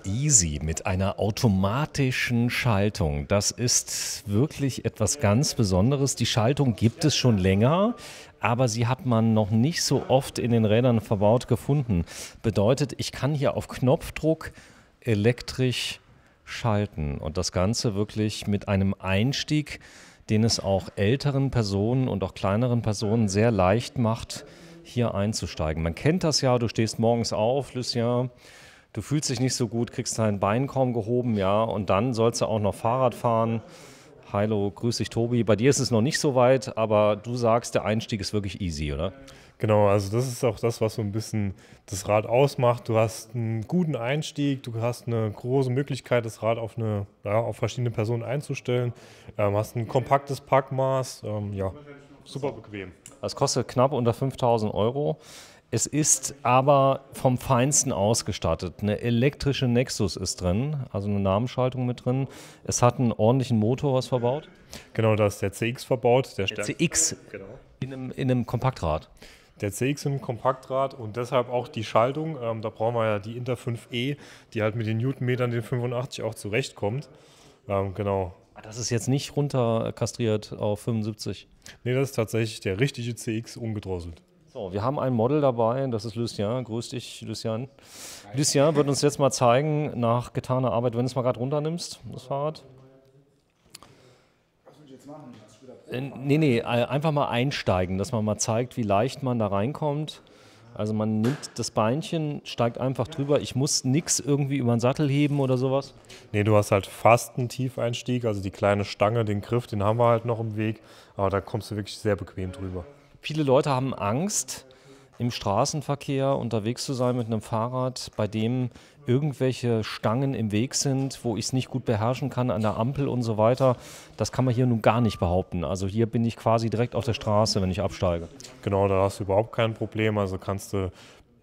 Easy mit einer automatischen Schaltung. Das ist wirklich etwas ganz Besonderes. Die Schaltung gibt es schon länger, aber sie hat man noch nicht so oft in den Rädern verbaut gefunden. Bedeutet, ich kann hier auf Knopfdruck elektrisch schalten und das Ganze wirklich mit einem Einstieg, den es auch älteren Personen und auch kleineren Personen sehr leicht macht, hier einzusteigen. Man kennt das ja, du stehst morgens auf, Lucien, du fühlst dich nicht so gut, kriegst dein Bein kaum gehoben, ja, und dann sollst du auch noch Fahrrad fahren. Hallo, grüß dich, Tobi. Bei dir ist es noch nicht so weit, aber du sagst, der Einstieg ist wirklich easy, oder? Genau, also das ist auch das, was so ein bisschen das Rad ausmacht. Du hast einen guten Einstieg, du hast eine große Möglichkeit, das Rad auf verschiedene Personen einzustellen, hast ein kompaktes Packmaß, ja, super bequem. Das kostet knapp unter 5.000 Euro. Es ist aber vom Feinsten ausgestattet. Eine elektrische Nexus ist drin, also eine Namenschaltung mit drin. Es hat einen ordentlichen Motor, was verbaut. Genau, da ist der CX verbaut, Der CX Genau. in einem Kompaktrad. Der CX im Kompaktrad und deshalb auch die Schaltung. Da brauchen wir ja die Inter 5E, die halt mit den Newtonmetern, den 85 auch zurechtkommt. Genau. Das ist jetzt nicht runter kastriert auf 75. Nee, das ist tatsächlich der richtige CX ungedrosselt. So, wir haben ein Model dabei, das ist Lucien. Grüß dich, Lucien. Lucien wird uns jetzt mal zeigen, nach getaner Arbeit, wenn du es mal gerade runternimmst, das Fahrrad. Was will ich jetzt machen? Hast du wieder Nee, einfach mal einsteigen, dass man mal zeigt, wie leicht man da reinkommt. Also man nimmt das Beinchen, steigt einfach drüber. Ich muss nichts irgendwie über den Sattel heben oder sowas. Nee, du hast halt fast einen Tiefeinstieg, also die kleine Stange, den Griff, den haben wir halt noch im Weg, aber da kommst du wirklich sehr bequem drüber. Viele Leute haben Angst, im Straßenverkehr unterwegs zu sein mit einem Fahrrad, bei dem irgendwelche Stangen im Weg sind, wo ich es nicht gut beherrschen kann an der Ampel und so weiter. Das kann man hier nun gar nicht behaupten. Also hier bin ich quasi direkt auf der Straße, wenn ich absteige. Genau, da hast du überhaupt kein Problem, also kannst du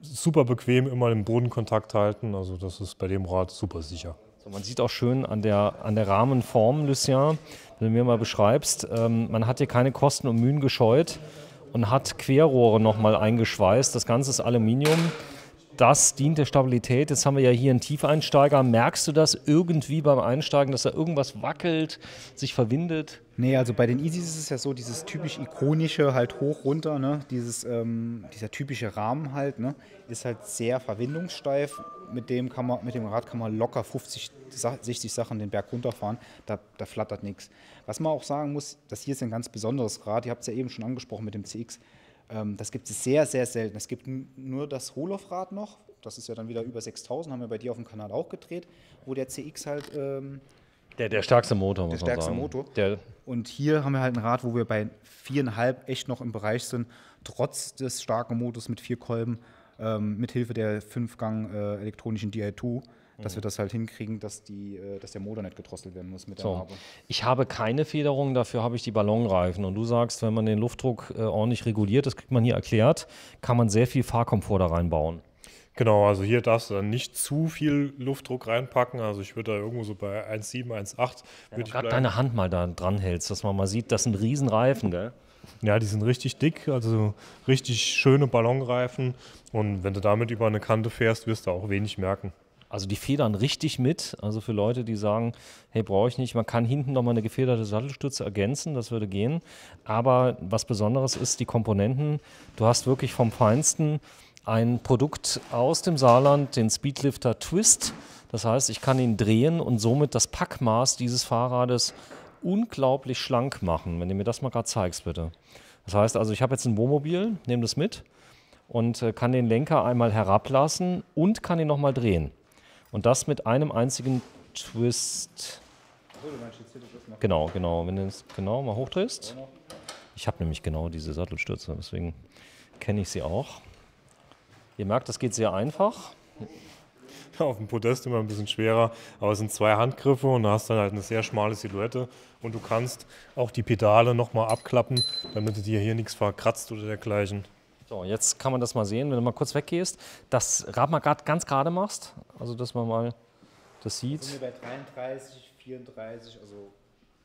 super bequem immer den Bodenkontakt halten, also das ist bei dem Rad super sicher. So, man sieht auch schön an der Rahmenform, Lucien, wenn du mir mal beschreibst, man hat hier keine Kosten und Mühen gescheut und hat Querrohre nochmal eingeschweißt. Das Ganze ist Aluminium. Das dient der Stabilität. Jetzt haben wir ja hier einen Tiefeinsteiger. Merkst du das irgendwie beim Einsteigen, dass da irgendwas wackelt, sich verwindet? Nee, also bei den Easys ist es ja so, dieses typisch ikonische halt hoch, runter, ne? Dieser typische Rahmen halt, ne? Ist halt sehr verwindungssteif. Mit dem Rad kann man locker 50, 60 Sachen den Berg runterfahren. Da flattert nichts. Was man auch sagen muss, das hier ist ein ganz besonderes Rad. Ihr habt es ja eben schon angesprochen mit dem CX. Das gibt es sehr, sehr selten. Es gibt nur das Holof-Rad noch. Das ist ja dann wieder über 6.000, haben wir bei dir auf dem Kanal auch gedreht, wo der CX halt Der stärkste Motor, muss der man stärkste sagen. Motor. Der, Und hier haben wir halt ein Rad, wo wir bei 4,5 echt noch im Bereich sind, trotz des starken Motors mit 4 Kolben, mit Hilfe der 5-Gang elektronischen Di2, dass wir das halt hinkriegen, dass der Motor nicht gedrosselt werden muss mit der so. Narbe. Ich habe keine Federung, dafür habe ich die Ballonreifen. Und du sagst, wenn man den Luftdruck ordentlich reguliert, das kriegt man hier erklärt, kann man sehr viel Fahrkomfort da reinbauen. Genau, also hier darfst du dann nicht zu viel Luftdruck reinpacken, also ich würde da irgendwo so bei 1,7, 1,8 Wenn würde du ich gerade bleiben. deine Hand mal da dran hältst, dass man mal sieht, das sind Riesenreifen, gell? Ja, die sind richtig dick, also richtig schöne Ballonreifen und wenn du damit über eine Kante fährst, wirst du auch wenig merken. Also die federn richtig mit. Also für Leute, die sagen, hey, brauche ich nicht. Man kann hinten nochmal eine gefederte Sattelstütze ergänzen, das würde gehen. Aber was Besonderes ist, die Komponenten. Du hast wirklich vom Feinsten ein Produkt aus dem Saarland, den Speedlifter Twist. Das heißt, ich kann ihn drehen und somit das Packmaß dieses Fahrrades unglaublich schlank machen. Wenn du mir das mal gerade zeigst, bitte. Das heißt also, ich habe jetzt ein Wohnmobil, nehme das mit und kann den Lenker einmal herablassen und kann ihn nochmal drehen. Und das mit einem einzigen Twist. Genau. Wenn du es genau mal hochdrehst. Ich habe nämlich genau diese Sattelstütze, deswegen kenne ich sie auch. Ihr merkt, das geht sehr einfach. Auf dem Podest immer ein bisschen schwerer, aber es sind 2 Handgriffe und du hast dann halt eine sehr schmale Silhouette und du kannst auch die Pedale nochmal abklappen, damit du dir hier nichts verkratzt oder dergleichen. So, jetzt kann man das mal sehen, wenn du mal kurz weggehst. Das Rad mal grad ganz gerade machst, also dass man mal das Sind sieht. wir bei 33, 34, also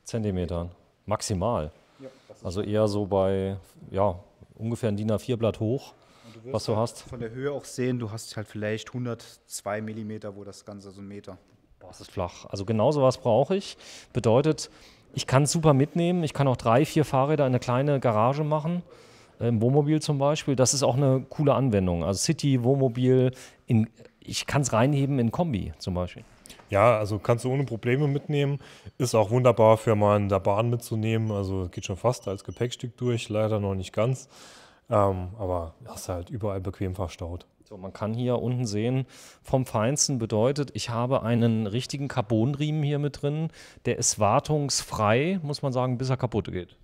Zentimetern, maximal. ja, das ist Also eher so bei, ja, ungefähr ein DIN A4-Blatt hoch. und du was du hast. Von der Höhe auch sehen, du hast halt vielleicht 102 Millimeter, wo das Ganze so 1 Meter. Boah, das ist flach. Also genau sowas brauche ich. Bedeutet, ich kann es super mitnehmen. Ich kann auch 3, 4 Fahrräder in eine kleine Garage machen. Im Wohnmobil zum Beispiel. Das ist auch eine coole Anwendung. Also City, Wohnmobil, ich kann es reinheben in Kombi zum Beispiel. Ja, also kannst du ohne Probleme mitnehmen. Ist auch wunderbar für mal in der Bahn mitzunehmen. Also geht schon fast als Gepäckstück durch, leider noch nicht ganz. Aber hast halt überall bequem verstaut. So, man kann hier unten sehen, vom Feinsten bedeutet, ich habe einen richtigen Carbonriemen hier mit drin. Der ist wartungsfrei, muss man sagen, bis er kaputt geht.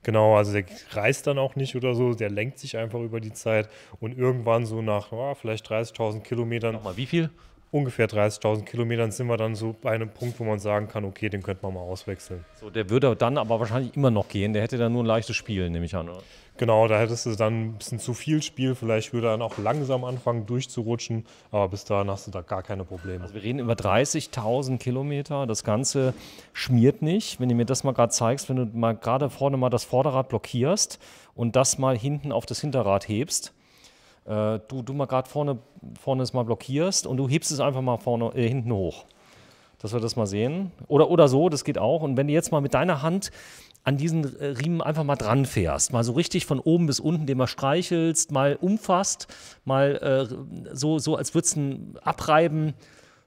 Genau, also der reißt dann auch nicht oder so, der lenkt sich einfach über die Zeit und irgendwann so nach vielleicht 30.000 Kilometern, Nochmal, wie viel? ungefähr 30.000 Kilometern sind wir dann so bei einem Punkt, wo man sagen kann, okay, den könnte man mal auswechseln. So, der würde dann aber wahrscheinlich immer noch gehen. Der hätte dann nur ein leichtes Spiel, nehme ich an, oder? Genau, da hättest du dann ein bisschen zu viel Spiel, vielleicht würde er dann auch langsam anfangen durchzurutschen, aber bis dahin hast du da gar keine Probleme. Also wir reden über 30.000 Kilometer. Das Ganze schmiert nicht. Wenn du mir das mal gerade zeigst, wenn du mal gerade vorne mal das Vorderrad blockierst und das mal hinten auf das Hinterrad hebst, du mal gerade vorne es mal blockierst und du hebst es einfach mal hinten hoch. Dass wir das mal sehen. Oder so, das geht auch. Und wenn du jetzt mal mit deiner Hand an diesen Riemen einfach mal dran fährst, mal so richtig von oben bis unten, den mal streichelst, mal umfasst, mal so als würdest du ihn abreiben.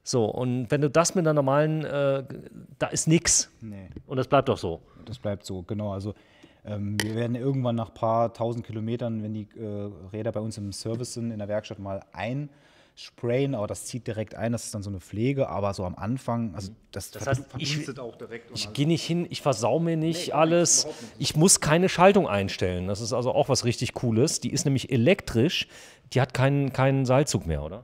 So, und wenn du das mit einer normalen, da ist nix. Nee. Und das bleibt doch so. Das bleibt so, genau. Also wir werden irgendwann nach ein paar tausend Kilometern, wenn die Räder bei uns im Service sind, in der Werkstatt mal einsprayen, aber das zieht direkt ein, das ist dann so eine Pflege, aber so am Anfang, also das heißt, verdunstet auch direkt. Ich gehe nicht hin, ich versau mir nicht alles. Ich muss keine Schaltung einstellen. Das ist also auch was richtig Cooles. Die ist nämlich elektrisch, die hat keinen Seilzug mehr, oder?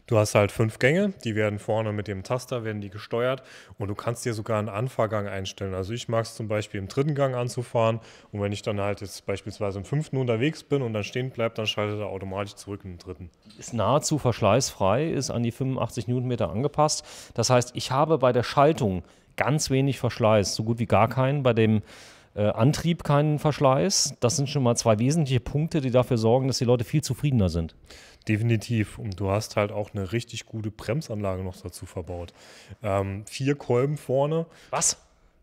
Du hast halt 5 Gänge, die werden vorne mit dem Taster, werden die gesteuert und du kannst dir sogar einen Anfahrgang einstellen. Also ich mag es zum Beispiel im 3. Gang anzufahren und wenn ich dann halt jetzt beispielsweise im 5. unterwegs bin und dann stehen bleibt, dann schaltet er automatisch zurück in den 3. Ist nahezu verschleißfrei, ist an die 85 Newtonmeter angepasst. Das heißt, ich habe bei der Schaltung ganz wenig Verschleiß, so gut wie gar keinen. Bei dem Antrieb keinen Verschleiß. Das sind schon mal 2 wesentliche Punkte, die dafür sorgen, dass die Leute viel zufriedener sind. Definitiv. Und du hast halt auch eine richtig gute Bremsanlage noch dazu verbaut. 4 Kolben vorne. Was?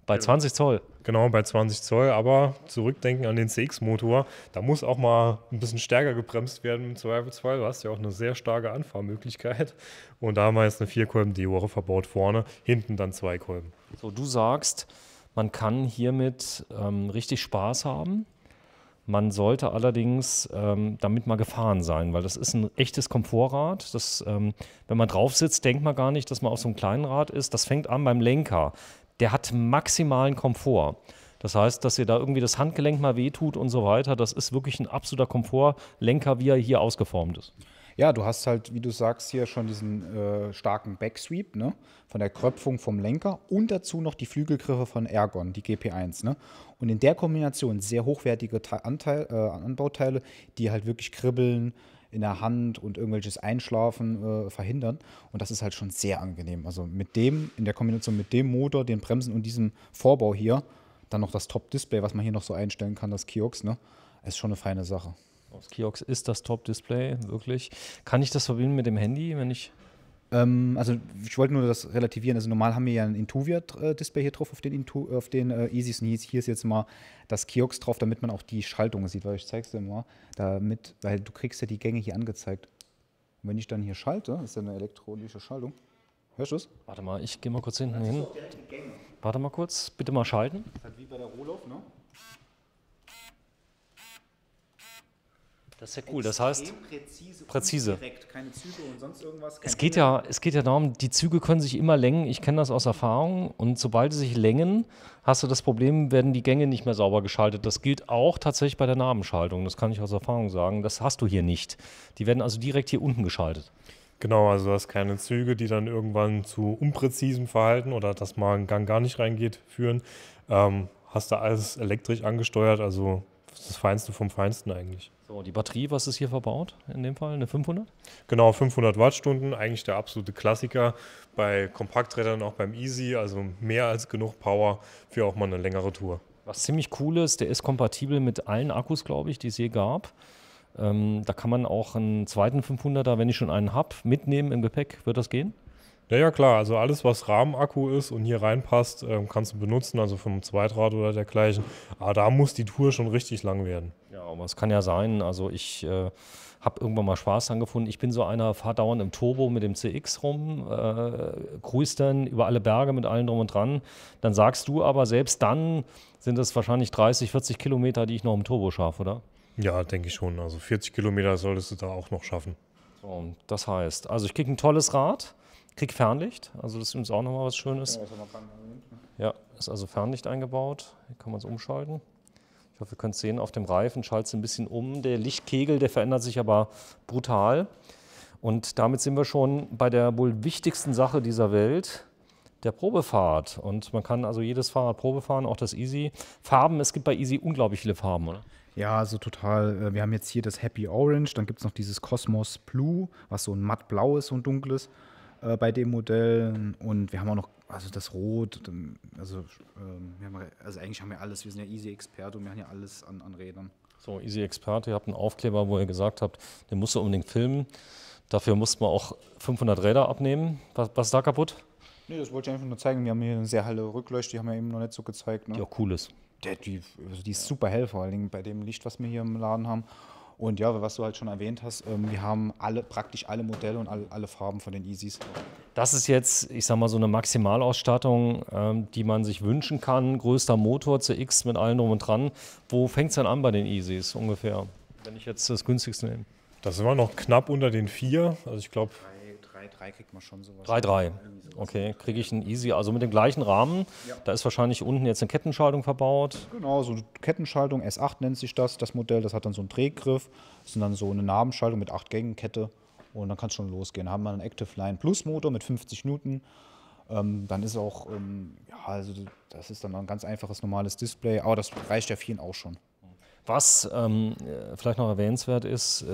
Bei 20 Zoll? Genau, bei 20 Zoll. Aber zurückdenken an den CX-Motor. Da muss auch mal ein bisschen stärker gebremst werden im Zweifelsfall. Du hast ja auch eine sehr starke Anfahrmöglichkeit. Und da haben wir jetzt eine 4-Kolben-Deore verbaut vorne. Hinten dann 2 Kolben. So, du sagst, man kann hiermit richtig Spaß haben. Man sollte allerdings damit mal gefahren sein, weil das ist ein echtes Komfortrad. Das, wenn man drauf sitzt, denkt man gar nicht, dass man auf so einem kleinen Rad ist. Das fängt an beim Lenker. Der hat maximalen Komfort. Das heißt, dass ihr da irgendwie das Handgelenk mal wehtut und so weiter. Das ist wirklich ein absoluter Komfortlenker, wie er hier ausgeformt ist. Ja, du hast halt, wie du sagst, hier schon diesen starken Backsweep, ne? Von der Kröpfung vom Lenker und dazu noch die Flügelgriffe von Ergon, die GP1. Ne? Und in der Kombination sehr hochwertige Anbauteile, die halt wirklich kribbeln in der Hand und irgendwelches Einschlafen verhindern. Und das ist halt schon sehr angenehm. Also mit dem, in der Kombination mit dem Motor, den Bremsen und diesem Vorbau hier, dann noch das Top-Display, was man hier noch so einstellen kann, das Kiox, ne? Ist schon eine feine Sache. Das Kiox ist das Top-Display, wirklich. Kann ich das verbinden mit dem Handy, wenn ich... Also ich wollte nur das relativieren. Also normal haben wir ja ein Intuvia-Display hier drauf auf den Easys. Und hier ist jetzt mal das Kiox drauf, damit man auch die Schaltung sieht, weil ich zeige es dir mal. Weil du kriegst ja die Gänge hier angezeigt. Und wenn ich dann hier schalte, ist ja eine elektronische Schaltung. Hörst du es? Warte mal, ich gehe mal kurz hinten hin. Warte mal kurz, bitte mal schalten. Das ist halt wie bei der Rohloff, ne? Das ist ja cool, das heißt präzise. Direkt, keine Züge und sonst irgendwas. Es geht ja darum, die Züge können sich immer längen. Ich kenne das aus Erfahrung. Und sobald sie sich längen, hast du das Problem, werden die Gänge nicht mehr sauber geschaltet. Das gilt auch tatsächlich bei der Nabenschaltung. Das kann ich aus Erfahrung sagen. Das hast du hier nicht. Die werden also direkt hier unten geschaltet. Genau, also du hast keine Züge, die dann irgendwann zu unpräzisem Verhalten oder dass mal ein Gang gar nicht reingeht, führen. Hast du alles elektrisch angesteuert, also das Feinste vom Feinsten eigentlich. So, die Batterie, was ist hier verbaut in dem Fall? Eine 500? Genau, 500 Wattstunden, eigentlich der absolute Klassiker bei Kompakträdern, auch beim Easy, also mehr als genug Power für auch mal eine längere Tour. Was ziemlich cool ist, der ist kompatibel mit allen Akkus, glaube ich, die es je gab. Da kann man auch einen zweiten 500er, wenn ich schon einen habe, mitnehmen im Gepäck. Wird das gehen? Ja, ja, klar. Also alles, was Rahmenakku ist und hier reinpasst, kannst du benutzen, also vom Zweitrad oder dergleichen. Aber da muss die Tour schon richtig lang werden. Ja, aber es kann ja sein, also ich habe irgendwann mal Spaß dran gefunden. Ich bin so einer, fahre dauernd im Turbo mit dem CX rum, cruise dann über alle Berge mit allem drum und dran. Dann sagst du aber, selbst dann sind es wahrscheinlich 30, 40 Kilometer, die ich noch im Turbo schaffe, oder? Ja, denke ich schon. Also 40 Kilometer solltest du da auch noch schaffen. So, das heißt, also ich kriege ein tolles Rad, kriege Fernlicht, also das ist übrigens auch nochmal was Schönes. Ja, ist also Fernlicht eingebaut, hier kann man es umschalten. Ich hoffe, ihr könnt es sehen, auf dem Reifen schaltet es ein bisschen um. Der Lichtkegel, der verändert sich aber brutal. Und damit sind wir schon bei der wohl wichtigsten Sache dieser Welt, der Probefahrt. Und man kann also jedes Fahrrad Probe fahren, auch das Easy. Farben, es gibt bei Easy unglaublich viele Farben, oder? Ja, also total. Wir haben jetzt hier das Happy Orange, dann gibt es noch dieses Cosmos Blue, was so ein mattblau ist, so ein dunkles bei dem Modell. Und wir haben auch noch also das Rot. Also eigentlich haben wir alles. Wir sind ja Easy-Experte und wir haben ja alles an Rädern. So, Easy-Experte, ihr habt einen Aufkleber, wo ihr gesagt habt, den musst du unbedingt filmen. Dafür mussten wir auch 500 Räder abnehmen. Was ist da kaputt? Nee, das wollte ich einfach nur zeigen. Wir haben hier eine sehr helle Rückleuchte, die haben wir eben noch nicht so gezeigt. Ne? Die auch cool ist. Die ist super hell, vor allen Dingen bei dem Licht, was wir hier im Laden haben. Und ja, was du halt schon erwähnt hast, wir haben praktisch alle Modelle und alle Farben von den Easys. Das ist jetzt, ich sag mal, so eine Maximalausstattung, die man sich wünschen kann. Größter Motor, CX mit allem drum und dran. Wo fängt es denn an bei den Easys ungefähr, wenn ich jetzt das günstigste nehme? Das sind wir noch knapp unter den 4. Also ich glaube 3 kriegt man schon sowas. 3,3. Okay, kriege ich ein Easy, also mit dem gleichen Rahmen. Ja. Da ist wahrscheinlich unten jetzt eine Kettenschaltung verbaut. Genau, so eine Kettenschaltung, S8 nennt sich das Modell. Das hat dann so einen Drehgriff. Das ist dann so eine Nabenschaltung mit 8 Gängen, Kette. Und dann kann es schon losgehen. Da haben wir einen Active Line Plus Motor mit 50 Newton. Dann ist auch, also das ist dann ein ganz einfaches, normales Display. Aber das reicht ja vielen auch schon. Was vielleicht noch erwähnenswert ist,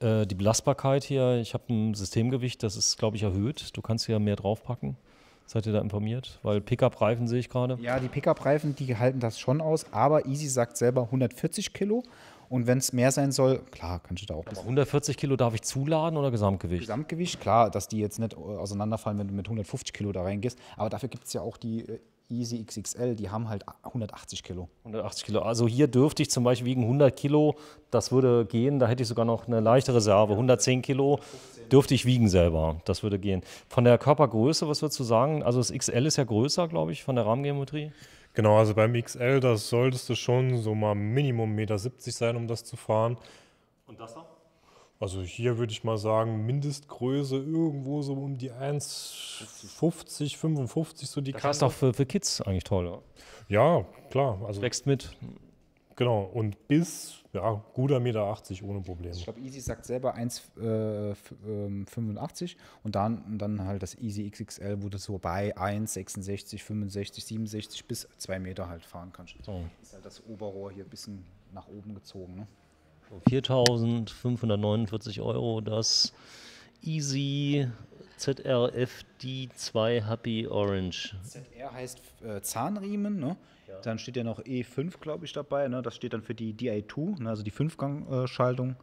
die Belastbarkeit hier. Ich habe ein Systemgewicht, das ist, glaube ich, erhöht. Du kannst hier mehr draufpacken. Seid ihr da informiert? Weil Pickup-Reifen sehe ich gerade. Ja, die Pickup-Reifen, die halten das schon aus. Aber Easy sagt selber 140 Kilo. Und wenn es mehr sein soll, klar, kannst du da auch ein bisschen. 140 Kilo darf ich zuladen oder Gesamtgewicht? Gesamtgewicht, klar, dass die jetzt nicht auseinanderfallen, wenn du mit 150 Kilo da reingehst. Aber dafür gibt es ja auch die Easy XXL, die haben halt 180 Kilo. 180 Kilo. Also hier dürfte ich zum Beispiel wiegen 100 Kilo, das würde gehen. Da hätte ich sogar noch eine leichte Reserve. 110 Kilo dürfte ich wiegen selber. Das würde gehen. Von der Körpergröße, was würdest du sagen? Also das XL ist ja größer, glaube ich, von der Rahmengeometrie. Genau, also beim XL, das solltest du schon so mal Minimum 1,70 Meter sein, um das zu fahren. Und das da? Also hier würde ich mal sagen, Mindestgröße irgendwo so um die 1,50, 55 so die Kante. Das ist doch für Kids eigentlich toll, oder? Ja, klar. Also wächst mit. Genau, und bis, ja, guter 1,80 Meter ohne Probleme. Ich glaube, Easy sagt selber 1,85 und dann halt das Easy XXL, wo du so bei 1,66, 65, 67 bis 2 Meter halt fahren kannst. So. Ist halt das Oberrohr hier ein bisschen nach oben gezogen, ne? 4.549 € das Easy ZR FD2 Happy Orange. ZR heißt Zahnriemen, ne? Ja. Dann steht ja noch E5, glaube ich, dabei. Ne? Das steht dann für die DI2, ne? Also die 5-Gang-Schaltung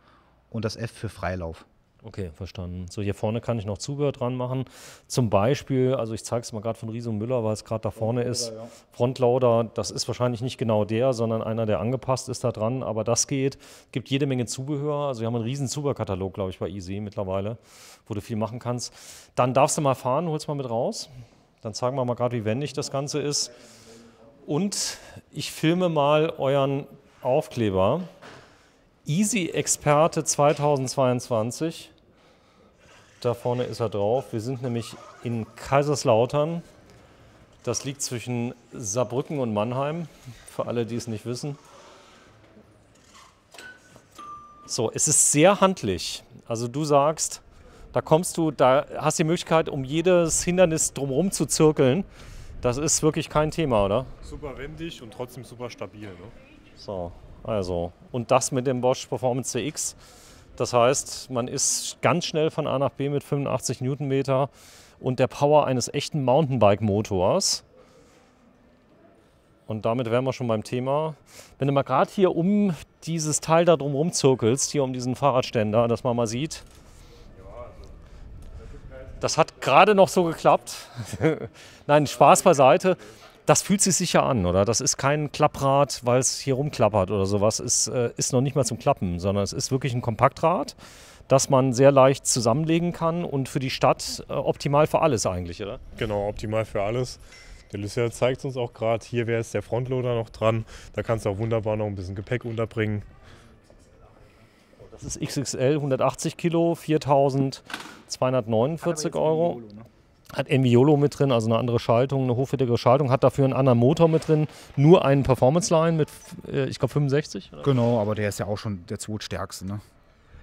und das F für Freilauf. Okay, verstanden. So, hier vorne kann ich noch Zubehör dran machen. Zum Beispiel, also ich zeige es mal gerade von Riese und Müller, weil es gerade da vorne ist. Ja. Frontloader, das ist wahrscheinlich nicht genau der, sondern einer, der angepasst ist da dran. Aber das geht. Gibt jede Menge Zubehör. Also wir haben einen riesen Zubehörkatalog, glaube ich, bei Easy mittlerweile, wo du viel machen kannst. Dann darfst du mal fahren, hol's mal mit raus. Dann zeigen wir mal gerade, wie wendig das Ganze ist. Und ich filme mal euren Aufkleber. Easy Experte 2022. Da vorne ist er drauf. Wir sind nämlich in Kaiserslautern. Das liegt zwischen Saarbrücken und Mannheim, für alle, die es nicht wissen. So, es ist sehr handlich. Also du sagst, da kommst du, da hast du die Möglichkeit, um jedes Hindernis drumherum zu zirkeln. Das ist wirklich kein Thema, oder? Super wendig und trotzdem super stabil, ne? So, also. Und das mit dem Bosch Performance CX. Das heißt, man ist ganz schnell von A nach B mit 85 Newtonmeter und der Power eines echten Mountainbike-Motors. Und damit wären wir schon beim Thema. Wenn du mal gerade hier um dieses Teil da drum zirkelst, hier um diesen Fahrradständer, dass man mal sieht, das hat gerade noch so geklappt. Nein, Spaß beiseite. Das fühlt sich sicher an, oder? Das ist kein Klapprad, weil es hier rumklappert oder sowas. Es ist noch nicht mal zum Klappen, sondern es ist wirklich ein Kompaktrad, das man sehr leicht zusammenlegen kann und für die Stadt optimal für alles eigentlich, oder? Genau, optimal für alles. Der Lucien zeigt es uns auch gerade. Hier wäre jetzt der Frontloader noch dran. Da kannst du auch wunderbar noch ein bisschen Gepäck unterbringen. Das ist XXL, 180 Kilo, 4.249 Euro. Hat Enviolo mit drin, also eine andere Schaltung, eine hochwertigere Schaltung. Hat dafür einen anderen Motor mit drin. Nur einen Performance-Line mit, ich glaube, 65. Oder? Genau, aber der ist ja auch schon der zweitstärkste. Ne?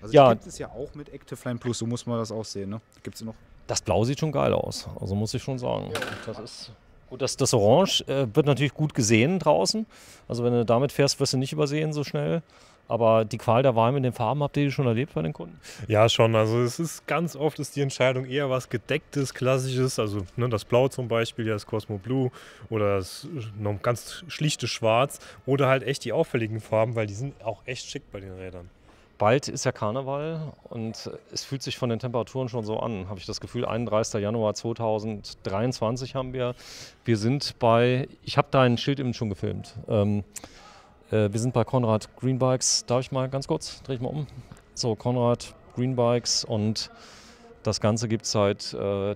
Also ja, gibt es ja auch mit Active-Line Plus, so muss man das auch sehen. Ne? Gibt es noch? Das Blau sieht schon geil aus, also muss ich schon sagen. Ja. Das ist gut, das Orange wird natürlich gut gesehen draußen. Also wenn du damit fährst, wirst du nicht übersehen so schnell. Aber die Qual der Wahl mit den Farben, habt ihr die schon erlebt bei den Kunden? Ja, schon. Also es ist ganz oft ist die Entscheidung eher was Gedecktes, Klassisches. Also ne, das Blau zum Beispiel, ja, das Cosmo Blue oder das noch ganz schlichte Schwarz. Oder halt echt die auffälligen Farben, weil die sind auch echt schick bei den Rädern. Bald ist ja Karneval und es fühlt sich von den Temperaturen schon so an, habe ich das Gefühl. 31. Januar 2023 haben wir. Wir sind bei, ich habe dein Schild eben schon gefilmt. Wir sind bei Konrad Greenbikes. Darf ich mal ganz kurz? Drehe ich mal um. So, Konrad Greenbikes und das Ganze gibt es seit,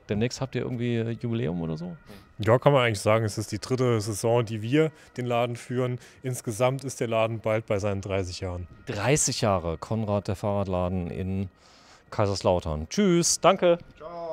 demnächst habt ihr irgendwie Jubiläum oder so? Ja, kann man eigentlich sagen, es ist die 3. Saison, die wir den Laden führen. Insgesamt ist der Laden bald bei seinen 30 Jahren. 30 Jahre, Konrad, der Fahrradladen in Kaiserslautern. Tschüss, danke. Ciao.